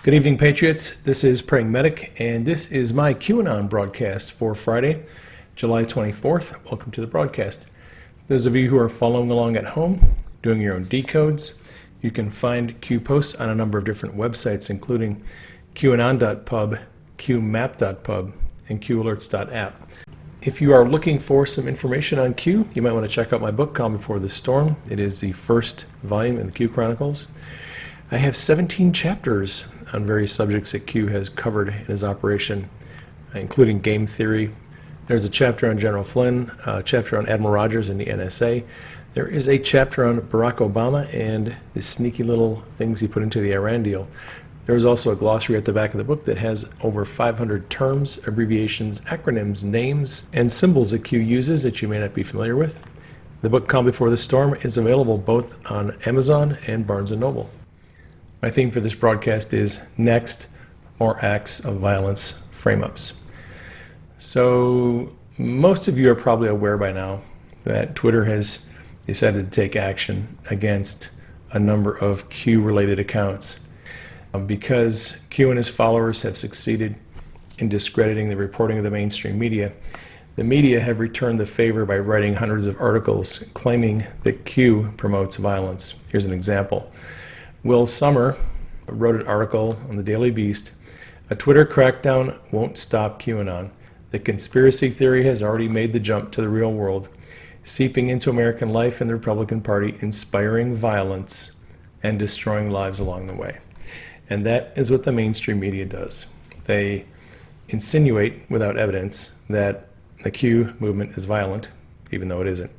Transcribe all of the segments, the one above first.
Good evening, Patriots. This is Praying Medic, and this is my QAnon broadcast for Friday, July 24th. Welcome to the broadcast. Those of you who are following along at home, doing your own decodes, you can find Q posts on a number of different websites, including qanon.pub, qmap.pub, and qalerts.app. If you are looking for some information on Q, you might want to check out my book, Calm Before the Storm. It is the first volume in the Q Chronicles. I have 17 chapters on various subjects that Q has covered in his operation, including game theory. There's a chapter on General Flynn, a chapter on Admiral Rogers and the NSA. There is a chapter on Barack Obama and the sneaky little things he put into the Iran deal. There is also a glossary at the back of the book that has over 500 terms, abbreviations, acronyms, names, and symbols that Q uses that you may not be familiar with. The book Calm Before the Storm is available both on Amazon and Barnes & Noble. My theme for this broadcast is Next, More Acts of Violence, Frameups. So most of you are probably aware by now that Twitter has decided to take action against a number of Q-related accounts because Q and his followers have succeeded in discrediting the reporting of the mainstream media. The media have returned the favor by writing hundreds of articles claiming that Q promotes violence. Here's an example. Will Sommer wrote an article on the Daily Beast, "A Twitter crackdown won't stop QAnon. The conspiracy theory has already made the jump to the real world, seeping into American life and the Republican Party, inspiring violence and destroying lives along the way." And that is what the mainstream media does. They insinuate without evidence that the Q movement is violent, even though it isn't.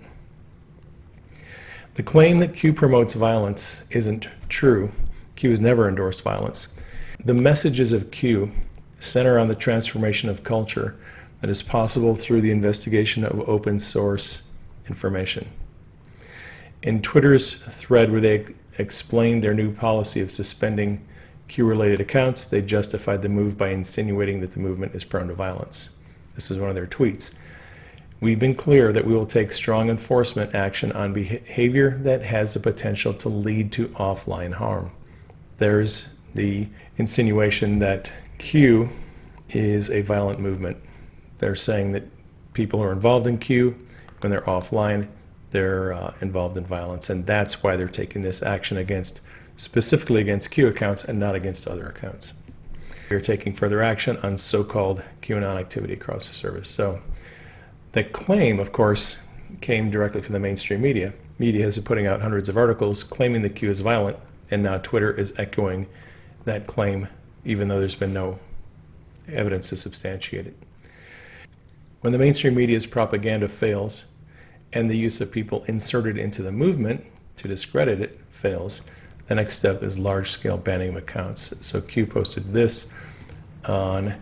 The claim that Q promotes violence isn't true. Q has never endorsed violence. The messages of Q center on the transformation of culture that is possible through the investigation of open source information. In Twitter's thread where they explained their new policy of suspending Q-related accounts, they justified the move by insinuating that the movement is prone to violence. This is one of their tweets. "We've been clear that we will take strong enforcement action on behavior that has the potential to lead to offline harm." There's the insinuation that Q is a violent movement. They're saying that people who are involved in Q, when they're offline, they're involved in violence, and that's why they're taking this action specifically against Q accounts and not against other accounts. They're taking further action on so-called QAnon activity across the service. So the claim, of course, came directly from the mainstream media. Media is putting out hundreds of articles claiming that Q is violent, and now Twitter is echoing that claim, even though there's been no evidence to substantiate it. When the mainstream media's propaganda fails, and the use of people inserted into the movement to discredit it fails, the next step is large-scale banning of accounts. So Q posted this on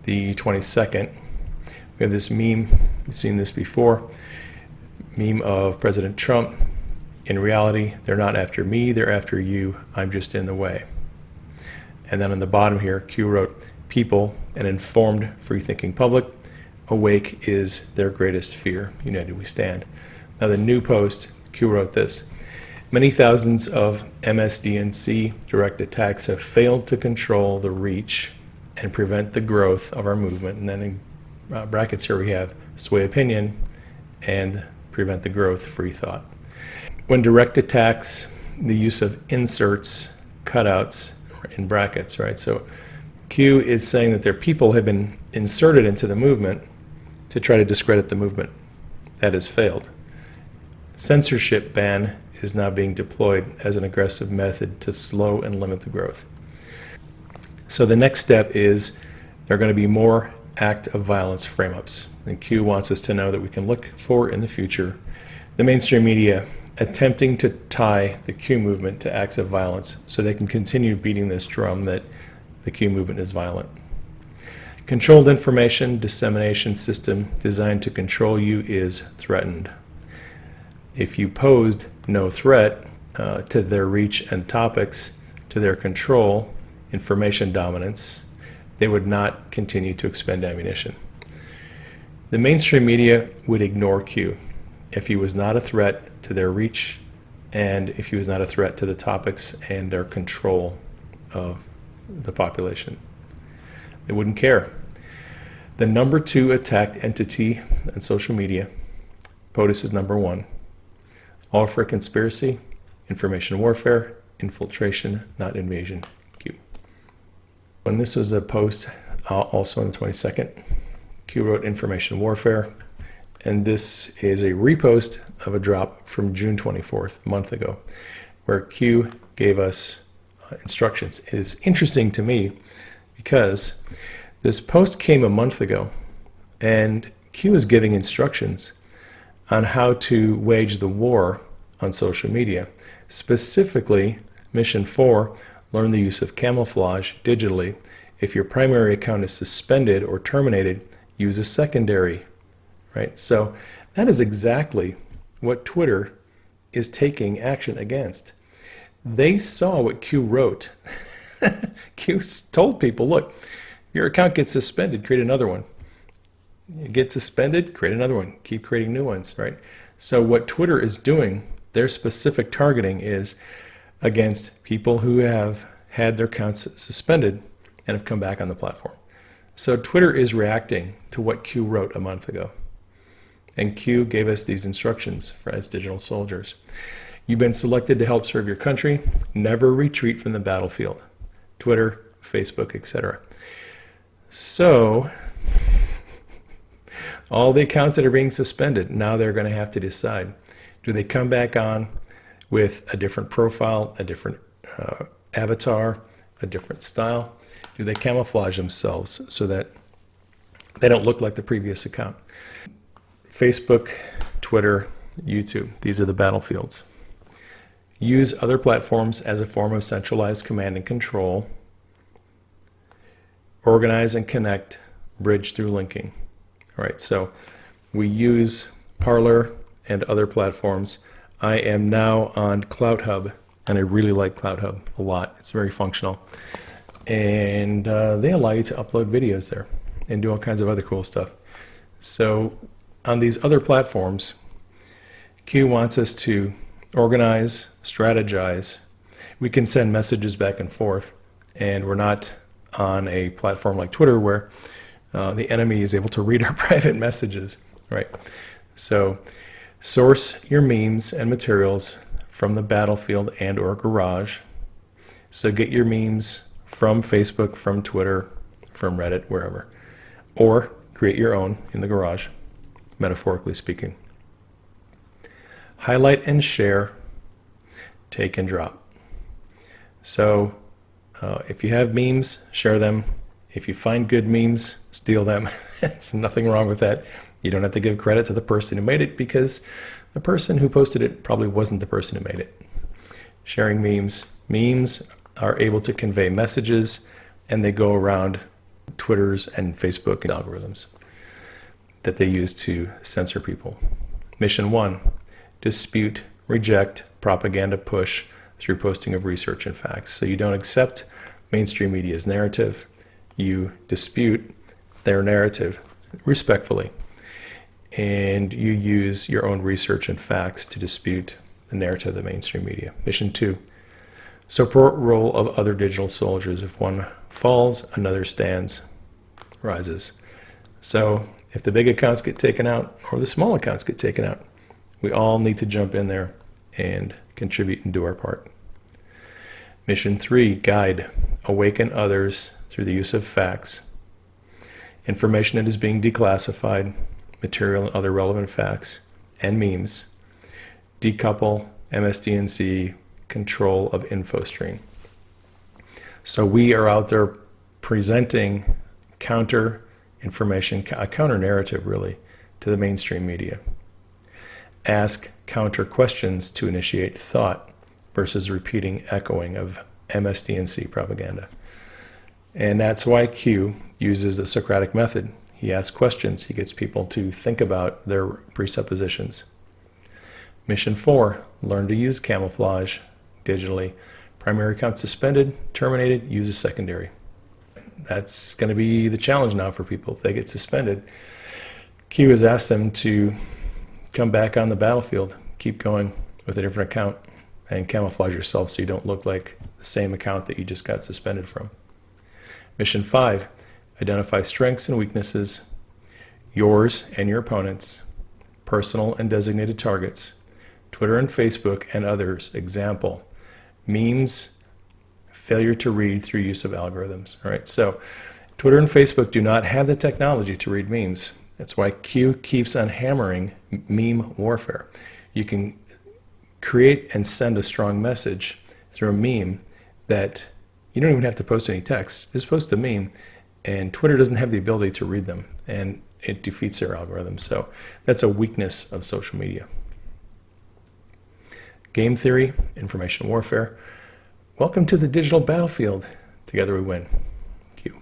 the 22nd. We have this meme, you've seen this before, meme of President Trump. "In reality, they're not after me, they're after you. I'm just in the way." And then on the bottom here, Q wrote, "People, an informed, free-thinking public, awake is their greatest fear. United we stand." Now the new post, Q wrote this: "Many thousands of MSDNC direct attacks have failed to control the reach and prevent the growth of our movement." And then in brackets here we have sway opinion and prevent the growth, free thought. When direct attacks, the use of inserts, cutouts, in brackets, right? So Q is saying that their people have been inserted into the movement to try to discredit the movement. That has failed. Censorship ban is now being deployed as an aggressive method to slow and limit the growth. So the next step is there are going to be more act of violence frame-ups. And Q wants us to know that we can look for in the future the mainstream media attempting to tie the Q movement to acts of violence so they can continue beating this drum that the Q movement is violent. Controlled information dissemination system designed to control you is threatened. If you posed no threat to their reach and topics, to their control, information dominance, they would not continue to expend ammunition. The mainstream media would ignore Q if he was not a threat to their reach and if he was not a threat to the topics and their control of the population. They wouldn't care. The number 2 attacked entity on social media, POTUS is number 1. All for conspiracy, information warfare, infiltration, not invasion. Q. And this was a post also on the 22nd. Q wrote information warfare. And this is a repost of a drop from June 24th, a month ago, where Q gave us instructions. It is interesting to me because this post came a month ago, and Q is giving instructions on how to wage the war on social media. Specifically, Mission 4, learn the use of camouflage digitally. If your primary account is suspended or terminated, use a secondary. Right? So that is exactly what Twitter is taking action against. They saw what Q wrote. Q told people, look, your account gets suspended, create another one. You get suspended, create another one. Keep creating new ones, right? So what Twitter is doing, their specific targeting is against people who have had their accounts suspended and have come back on the platform. So Twitter is reacting to what Q wrote a month ago. And Q gave us these instructions as digital soldiers. You've been selected to help serve your country. Never retreat from the battlefield. Twitter, Facebook, etc. So, all the accounts that are being suspended, now they're going to have to decide. Do they come back on with a different profile, a different avatar, a different style? Do they camouflage themselves so that they don't look like the previous account? Facebook, Twitter, YouTube, these are the battlefields. Use other platforms as a form of centralized command and control. Organize and connect, bridge through linking. All right, so we use Parler and other platforms. I am now on CloutHub, and I really like CloutHub a lot. It's very functional. And they allow you to upload videos there and do all kinds of other cool stuff. So on these other platforms, Q wants us to organize, strategize. We can send messages back and forth, and we're not on a platform like Twitter where the enemy is able to read our private messages, right? So source your memes and materials from the battlefield and or garage. So get your memes from Facebook, from Twitter, from Reddit, wherever. Or create your own in the garage, metaphorically speaking. Highlight and share, take and drop. So if you have memes, share them. If you find good memes, steal them. There's nothing wrong with that. You don't have to give credit to the person who made it because the person who posted it probably wasn't the person who made it. Sharing memes. Memes are able to convey messages, and they go around Twitter's and Facebook and algorithms that they use to censor people. Mission 1, dispute, reject, propaganda push through posting of research and facts. So you don't accept mainstream media's narrative. You dispute their narrative respectfully. And you use your own research and facts to dispute the narrative of the mainstream media. Mission 2, support role of other digital soldiers. If one falls, another stands, rises. So if the big accounts get taken out or the small accounts get taken out, we all need to jump in there and contribute and do our part. Mission 3, guide, awaken others through the use of facts, information that is being declassified, material and other relevant facts, and memes. Decouple MSDNC control of info stream. So we are out there presenting counter information, a counter narrative really, to the mainstream media. Ask counter questions to initiate thought versus repeating echoing of MSDNC propaganda. And that's why Q uses the Socratic method. He asks questions. He gets people to think about their presuppositions. Mission 4, learn to use camouflage digitally. Primary account suspended, terminated, use a secondary. That's going to be the challenge now for people. If they get suspended, Q has asked them to come back on the battlefield, keep going with a different account, and camouflage yourself so you don't look like the same account that you just got suspended from. Mission 5, identify strengths and weaknesses, yours and your opponents, personal and designated targets, Twitter and Facebook and others. Example, memes, failure to read through use of algorithms. All right, so Twitter and Facebook do not have the technology to read memes. That's why Q keeps on hammering meme warfare. You can create and send a strong message through a meme that you don't even have to post any text. Just post a meme, and Twitter doesn't have the ability to read them, and it defeats their algorithm. So that's a weakness of social media. Game theory, information warfare. Welcome to the digital battlefield. Together we win. Q.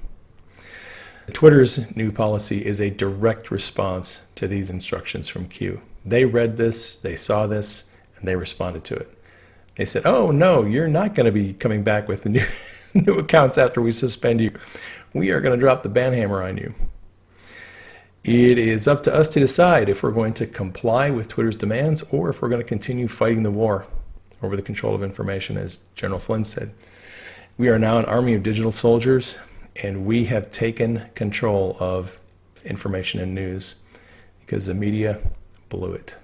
Twitter's new policy is a direct response to these instructions from Q. They read this, they saw this, and they responded to it. They said, oh no, you're not going to be coming back with the new accounts after we suspend you. We are going to drop the ban hammer on you. It is up to us to decide if we're going to comply with Twitter's demands or if we're going to continue fighting the war over the control of information, as General Flynn said. We are now an army of digital soldiers, and we have taken control of information and news because the media blew it.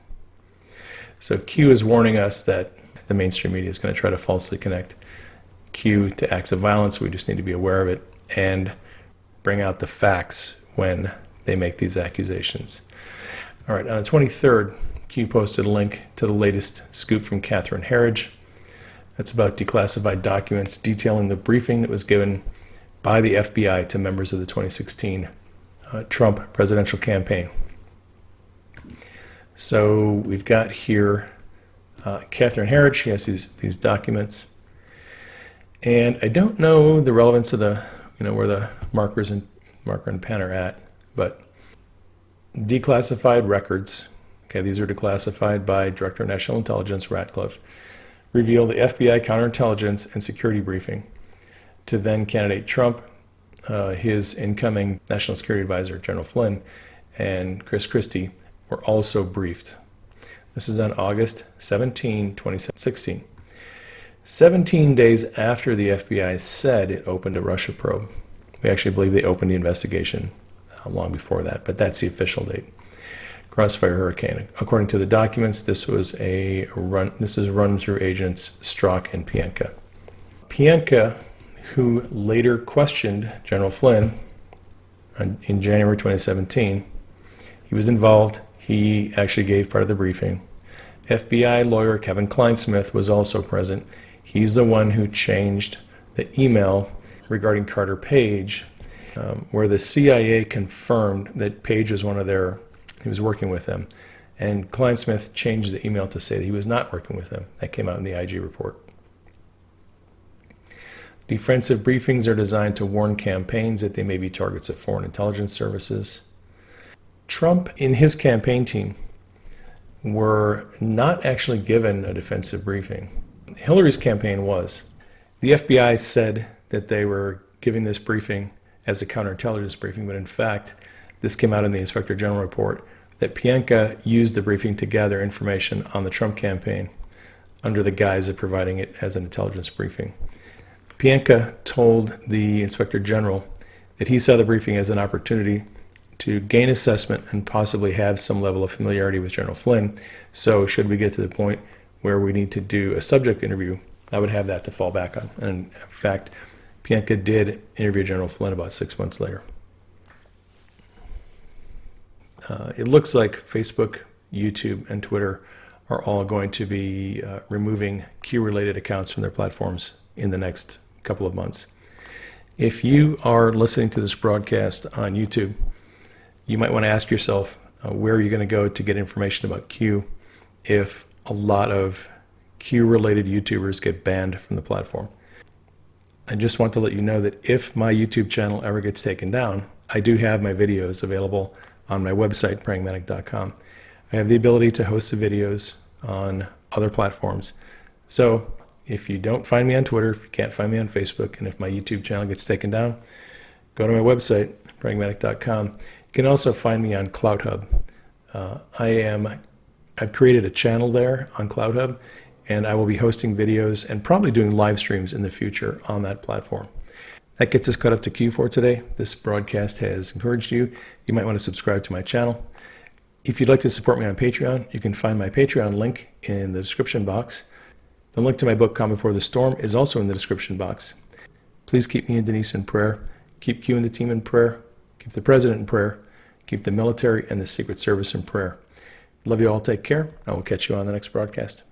So Q is warning us that the mainstream media is going to try to falsely connect Q to acts of violence. We just need to be aware of it and bring out the facts when they make these accusations. All right, on the 23rd, Q posted a link to the latest scoop from Catherine Herridge. That's about declassified documents detailing the briefing that was given by the FBI to members of the 2016 Trump presidential campaign. So we've got here Catherine Herridge. She has these documents, and I don't know the relevance of where the marker and pen are at, but declassified records. Okay, these are declassified by Director of National Intelligence Ratcliffe. Reveal the FBI counterintelligence and security briefing to then candidate Trump, his incoming National Security Advisor General Flynn, and Chris Christie were also briefed. This is on August 17, 2016. 17 days after the FBI said it opened a Russia probe. We actually believe they opened the investigation long before that, but that's the official date. Crossfire Hurricane. According to the documents, this was run through agents Strzok and Pienka. Pienka, who later questioned General Flynn in January 2017, he was involved. He actually gave part of the briefing. FBI lawyer Kevin Kleinsmith was also present. He's the one who changed the email regarding Carter Page, where the CIA confirmed that Page was he was working with them. And Kleinsmith changed the email to say that he was not working with them. That came out in the IG report. Defensive briefings are designed to warn campaigns that they may be targets of foreign intelligence services. Trump and his campaign team were not actually given a defensive briefing. Hillary's campaign was. The FBI said that they were giving this briefing as a counterintelligence briefing, but in fact, this came out in the Inspector General report that Pienka used the briefing to gather information on the Trump campaign under the guise of providing it as an intelligence briefing. Pienka told the Inspector General that he saw the briefing as an opportunity to gain assessment and possibly have some level of familiarity with General Flynn. So should we get to the point where we need to do a subject interview, I would have that to fall back on. And in fact, Pienka did interview General Flynn about 6 months later. It looks like Facebook, YouTube, and Twitter are all going to be removing Q-related accounts from their platforms in the next couple of months. If you are listening to this broadcast on YouTube, you might want to ask yourself, where are you going to go to get information about Q if a lot of Q-related YouTubers get banned from the platform? I just want to let you know that if my YouTube channel ever gets taken down, I do have my videos available on my website, pragmatic.com. I have the ability to host the videos on other platforms. So if you don't find me on Twitter, if you can't find me on Facebook, and if my YouTube channel gets taken down, go to my website, pragmatic.com. You can also find me on CloutHub. I've created a channel there on CloutHub, and I will be hosting videos and probably doing live streams in the future on that platform. That gets us caught up to Q for today. This broadcast has encouraged you. You might want to subscribe to my channel. If you'd like to support me on Patreon, you can find my Patreon link in the description box. The link to my book, Calm Before the Storm, is also in the description box. Please keep me and Denise in prayer. Keep Q and the team in prayer. Keep the President in prayer. Keep the military and the Secret Service in prayer. Love you all. Take care. I will catch you on the next broadcast.